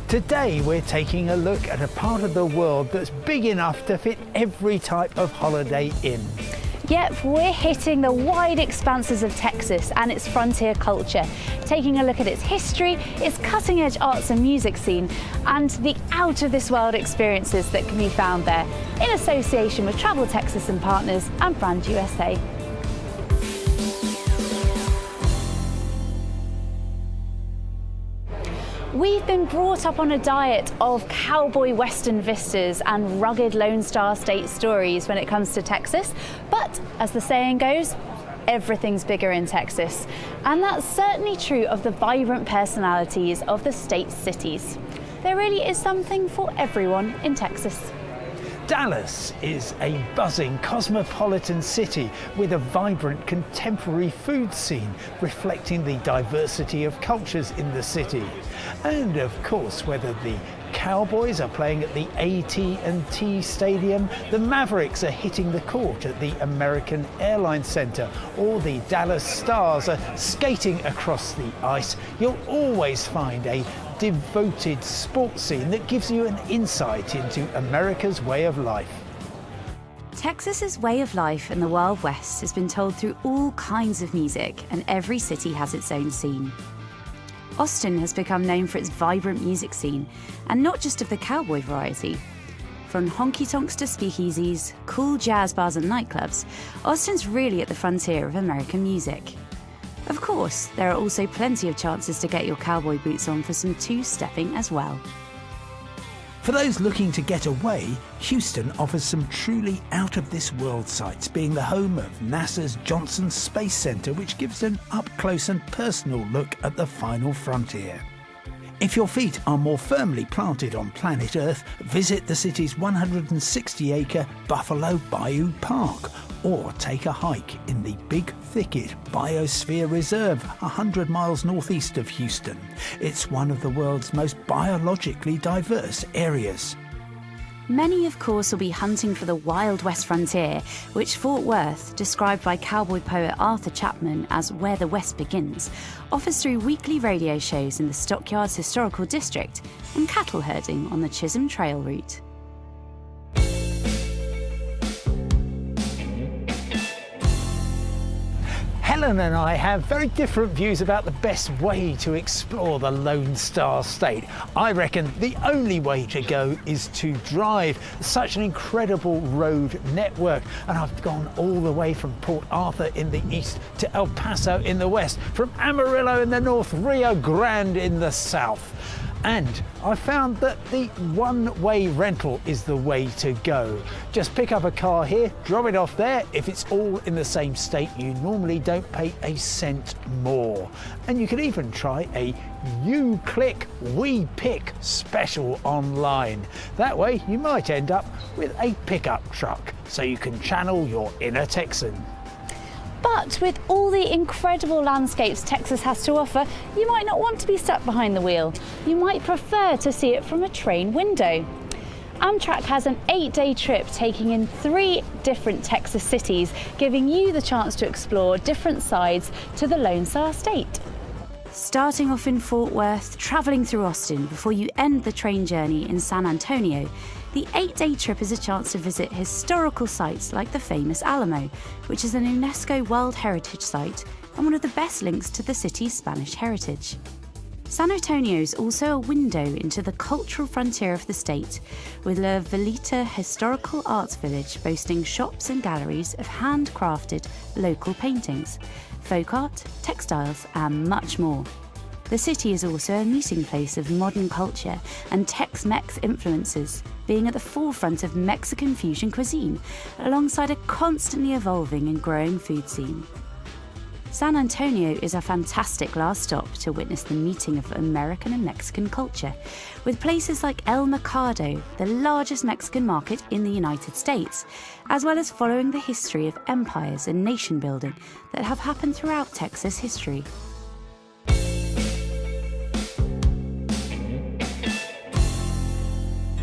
Today we're taking a look at a part of the world that's big enough to fit every type of holiday in. Yep, we're hitting the wide expanses of Texas and its frontier culture, taking a look at its history, its cutting-edge arts and music scene, and the out-of-this-world experiences that can be found there, in association with Travel Texas and Partners and Brand USA. We've been brought up on a diet of cowboy western vistas and rugged Lone Star State stories when it comes to Texas, but as the saying goes, everything's bigger in Texas. And that's certainly true of the vibrant personalities of the state's cities. There really is something for everyone in Texas. Dallas is a buzzing cosmopolitan city with a vibrant contemporary food scene reflecting the diversity of cultures in the city. And of course, whether the Cowboys are playing at the AT&T Stadium, the Mavericks are hitting the court at the American Airlines Center, or the Dallas Stars are skating across the ice, you'll always find a devoted sports scene that gives you an insight into America's way of life. Texas's way of life in the Wild West has been told through all kinds of music, and every city has its own scene. Austin has become known for its vibrant music scene, and not just of the cowboy variety. From honky-tonks to speakeasies, cool jazz bars and nightclubs, Austin's really at the frontier of American music. Of course, there are also plenty of chances to get your cowboy boots on for some two-stepping as well. For those looking to get away, Houston offers some truly out-of-this-world sites, being the home of NASA's Johnson Space Center, which gives an up-close and personal look at the final frontier. If your feet are more firmly planted on planet Earth, visit the city's 160-acre Buffalo Bayou Park, or take a hike in the Big Thicket Biosphere Reserve, 100 miles northeast of Houston. It's one of the world's most biologically diverse areas. Many, of course, will be hunting for the Wild West frontier, which Fort Worth, described by cowboy poet Arthur Chapman as where the West begins, offers through weekly radio shows in the Stockyards Historical District and cattle herding on the Chisholm Trail route. Helen and I have very different views about the best way to explore the Lone Star State. I reckon the only way to go is to drive. Such an incredible road network, and I've gone all the way from Port Arthur in the east to El Paso in the west, from Amarillo in the north, Rio Grande in the south. And I found that the one-way rental is the way to go. Just pick up a car here, drop it off there. If it's all in the same state, you normally don't pay a cent more. And you can even try a You Click, We Pick special online. That way you might end up with a pickup truck, so you can channel your inner Texan. But with all the incredible landscapes Texas has to offer, you might not want to be stuck behind the wheel. You might prefer to see it from a train window. Amtrak has an 8-day trip taking in 3 different Texas cities, giving you the chance to explore different sides to the Lone Star State. Starting off in Fort Worth, travelling through Austin before you end the train journey in San Antonio, the 8-day trip is a chance to visit historical sites like the famous Alamo, which is an UNESCO World Heritage Site and one of the best links to the city's Spanish heritage. San Antonio is also a window into the cultural frontier of the state, with La Velita Historical Arts Village boasting shops and galleries of handcrafted local paintings, folk art, textiles and much more. The city is also a meeting place of modern culture and Tex-Mex influences, being at the forefront of Mexican fusion cuisine, alongside a constantly evolving and growing food scene. San Antonio is a fantastic last stop to witness the meeting of American and Mexican culture, with places like El Mercado, the largest Mexican market in the United States, as well as following the history of empires and nation building that have happened throughout Texas history.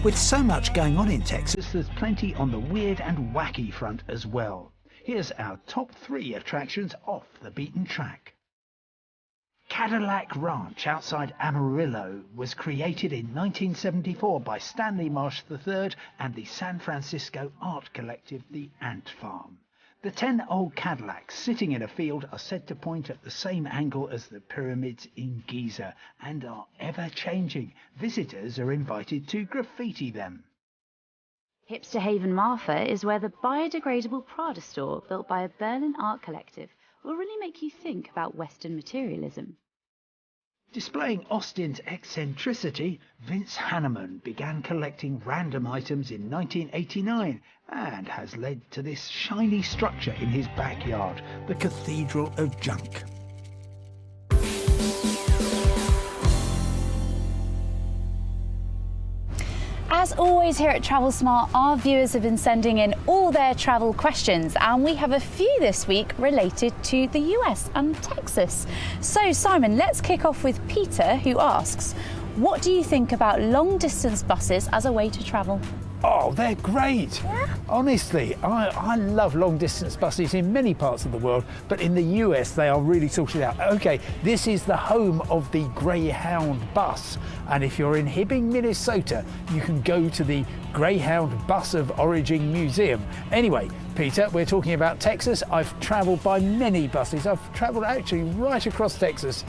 With so much going on in Texas, there's plenty on the weird and wacky front as well. Here's our top 3 attractions off the beaten track. Cadillac Ranch outside Amarillo was created in 1974 by Stanley Marsh III and the San Francisco art collective The Ant Farm. The 10 old Cadillacs sitting in a field are said to point at the same angle as the pyramids in Giza and are ever-changing. Visitors are invited to graffiti them. Hipster Haven Marfa is where the biodegradable Prada store built by a Berlin art collective will really make you think about Western materialism. Displaying Austin's eccentricity, Vince Hanneman began collecting random items in 1989 and has led to this shiny structure in his backyard, the Cathedral of Junk. As always here at Travel Smart, our viewers have been sending in all their travel questions, and we have a few this week related to the US and Texas. So Simon, let's kick off with Peter, who asks, what do you think about long distance buses as a way to travel? Oh, they're great. Yeah. Honestly, I love long distance buses in many parts of the world, but in the US they are really sorted out. Okay, this is the home of the Greyhound bus, and if you're in Hibbing, Minnesota, you can go to the Greyhound Bus of Origin Museum. Anyway, Peter, we're talking about Texas. I've travelled by many buses. I've travelled actually right across Texas,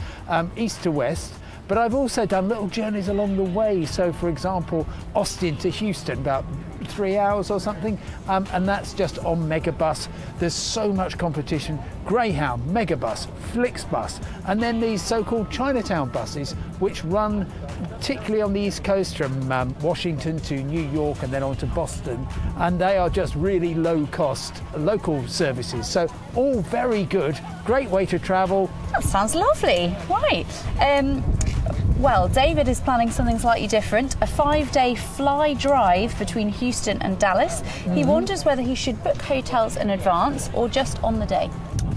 east to west. But I've also done little journeys along the way. So, for example, Austin to Houston, about 3 hours or something, and that's just on Megabus. There's so much competition. Greyhound, Megabus, Flixbus, and then these so-called Chinatown buses, which run particularly on the East Coast from Washington to New York and then on to Boston, and they are just really low-cost local services. So all very good, great way to travel. That sounds lovely. Right. Well, David is planning something slightly different, a 5-day fly drive between Houston and Dallas. He wonders whether he should book hotels in advance or just on the day.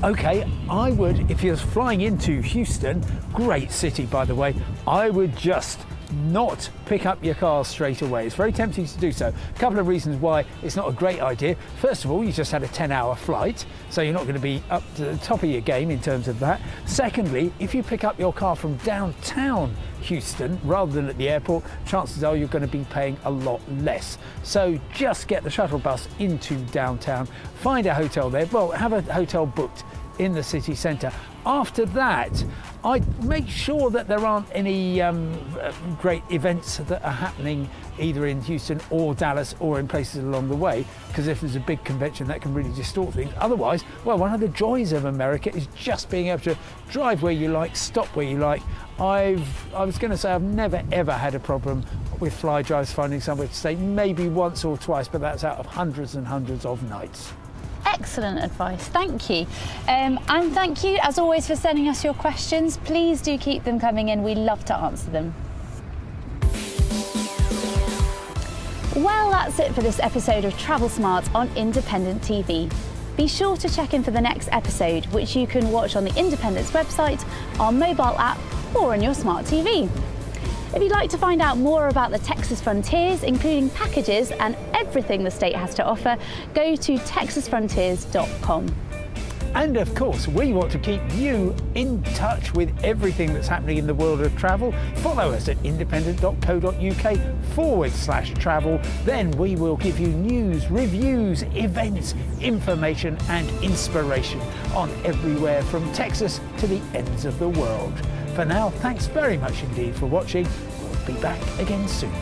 Okay, I would, if you're flying into Houston, great city by the way, I would just not pick up your car straight away. It's very tempting to do so. A couple of reasons why it's not a great idea. First of all, you just had a 10-hour flight, so you're not going to be up to the top of your game in terms of that. Secondly, if you pick up your car from downtown Houston rather than at the airport, chances are you're going to be paying a lot less. So just get the shuttle bus into downtown, find a hotel there, well, have a hotel booked in the city centre. After that, I'd make sure that there aren't any great events that are happening either in Houston or Dallas or in places along the way, because if there's a big convention that can really distort things. Otherwise, well, one of the joys of America is just being able to drive where you like, stop where you like. I was going to say I've never ever had a problem with fly drives finding somewhere to stay, maybe once or twice, but that's out of hundreds and hundreds of nights. Excellent advice, thank you. And thank you, as always, for sending us your questions. Please do keep them coming in, we love to answer them. Well, that's it for this episode of Travel Smart on Independent TV. Be sure to check in for the next episode, which you can watch on the Independent's website, our mobile app, or on your smart TV. If you'd like to find out more about the Texas Frontiers, including packages and everything the state has to offer, go to texasfrontiers.com. And of course, we want to keep you in touch with everything that's happening in the world of travel. Follow us at independent.co.uk/travel. Then we will give you news, reviews, events, information and inspiration on everywhere from Texas to the ends of the world. For now, thanks very much indeed for watching. We'll be back again soon.